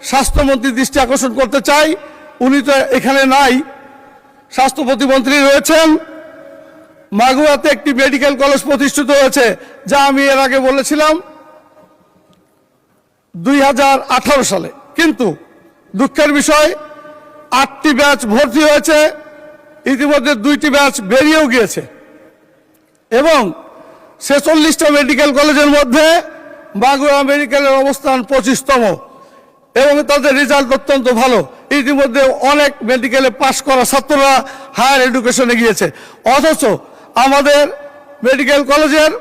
স্বাস্থ্যমন্ত্রীর দৃষ্টি আকর্ষণ করতে চাই, উনি তো এখানে নাই, স্বাস্থ্য প্রতিমন্ত্রী রয়েছেন। মাগুরাতে একটি মেডিকেল কলেজ প্রতিষ্ঠিত হয়েছে, যা আমি এর আগে বলেছিলাম 2018 সালে, কিন্তু দুঃখের বিষয় 8টি ব্যাচ ভর্তি হয়েছে, ইতিমধ্যে 2টি ব্যাচ বেরিয়েও গিয়েছে এবং 46টা মেডিকেল কলেজের মধ্যে মাগুরা মেডিকেলের অবস্থান 25তম এবং তাদের রেজাল্ট অত্যন্ত ভালো। ইতিমধ্যে অনেক মেডিকেলে পাশ করা ছাত্ররা হায়ার এডুকেশনে গিয়েছে, অথচ আমাদের মেডিকেল কলেজের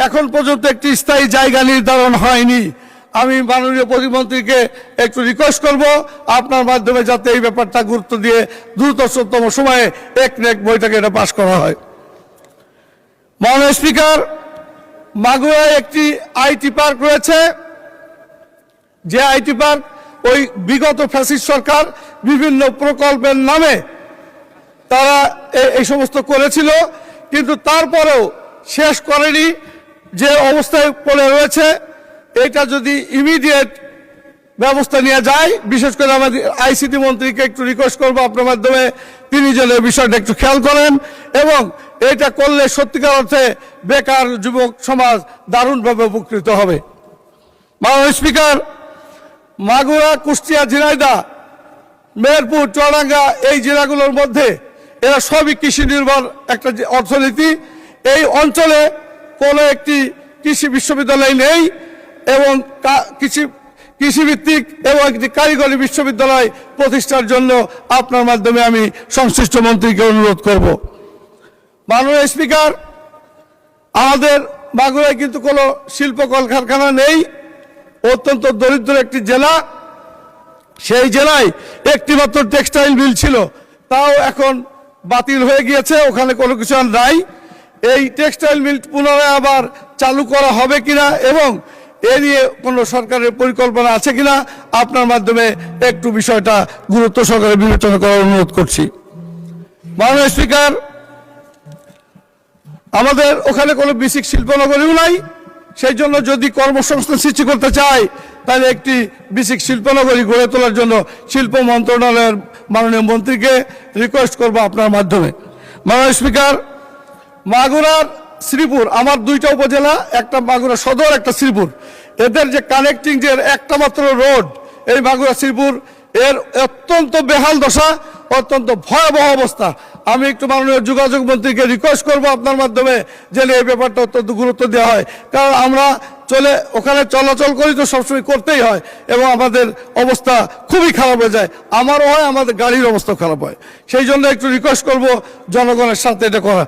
এখন পর্যন্ত একটি স্থায়ী জায়গা নির্ধারণ হয়নি। আমি মাননীয় প্রতিমন্ত্রীকে একটু রিকোয়েস্ট করব আপনার মাধ্যমে যাতে এই ব্যাপারটা গুরুত্ব দিয়ে দ্রুততম সময়ে এক বৈঠকে এটা পাশ করা হয়। মাননীয় স্পিকার, মাগুরায় একটি আইটি পার্ক রয়েছে, যে আইটি পার্ক ওই বিগত ফ্যাসিস্ট সরকার বিভিন্ন প্রকল্পের নামে তারা এই সমস্ত করেছিল, কিন্তু তারপরেও শেষ করেনি, যে অবস্থায় পড়ে রয়েছে এটা যদি ইমিডিয়েট ব্যবস্থা নেওয়া যায়, বিশেষ করে আমাদের আইসিটি মন্ত্রীকে একটু রিকোয়েস্ট করবো আপনার মাধ্যমে তিনি যেন এই বিষয়টা একটু খেয়াল করেন, এবং এটা করলে সত্যিকার অর্থে বেকার যুবক সমাজ দারুণভাবে উপকৃত হবে। মাননীয় স্পিকার, মাগুরা, কুষ্টিয়া, ঝিনাইদহ, মেহেরপুর, চুয়াডাঙ্গা এই জেলাগুলোর মধ্যে এরা সবই কৃষি নির্ভর একটা অর্থনীতি। এই অঞ্চলে কোনো একটি কৃষি বিশ্ববিদ্যালয় নেই এবং কৃষিভিত্তিক এবং একটি কারিগরি বিশ্ববিদ্যালয় প্রতিষ্ঠার জন্য আপনার মাধ্যমে আমি সংশ্লিষ্ট মন্ত্রীকে অনুরোধ করব। মাননীয় স্পিকার, আমাদের মাগুরায় কিন্তু কোনো শিল্প কলকারখানা নেই, অত্যন্ত দরিদ্র একটি জেলা। সেই জেলায় একটি মাত্র টেক্সটাইল মিল ছিল, তাও এখন বাতিল হয়ে গিয়েছে, ওখানে কোনো কিছু আর নাই। এই টেক্সটাইল মিল পুনরায় আবার চালু করা হবে কিনা এবং এ নিয়ে কোনো সরকারের পরিকল্পনা আছে কিনা আপনার মাধ্যমে একটু বিষয়টা গুরুত্ব সহকারে বিবেচনা করার অনুরোধ করছি। মাননীয় স্পিকার, আমাদের ওখানে কোনো বেসিক শিল্পনগরীও নাই, সেই জন্য যদি কর্মসংস্থান সৃষ্টি করতে চাই তাহলে একটি বেসিক শিল্পনগরী গড়ে তোলার জন্য শিল্প মন্ত্রণালয়ের মাননীয় মন্ত্রীকে রিকোয়েস্ট করব আপনার মাধ্যমে। মাননীয় স্পিকার, মাগুরার শ্রীপুর, আমার 2টা উপজেলা, একটা মাগুরা সদর, একটা শ্রীপুর, এদের যে কানেক্টিং যে একটা মাত্র রোড এই মাগুরা শ্রীপুর, এর অত্যন্ত বেহাল দশা, অত্যন্ত ভয়াবহ অবস্থা। আমি একটু মাননীয় যোগাযোগ মন্ত্রীকে রিকোয়েস্ট করব আপনার মাধ্যমে যেন এই ব্যাপারটা অত্যন্ত গুরুত্ব দেওয়া হয়, কারণ আমরা ওখানে চলাচল করি তো সবসময় করতেই হয় এবং আমাদের অবস্থা খুবই খারাপ হয়ে যায়, আমারও হয়, আমাদের গাড়ির অবস্থা খারাপ হয়। সেই জন্য একটু রিকোয়েস্ট করব জনগণের সাথে এটা করা।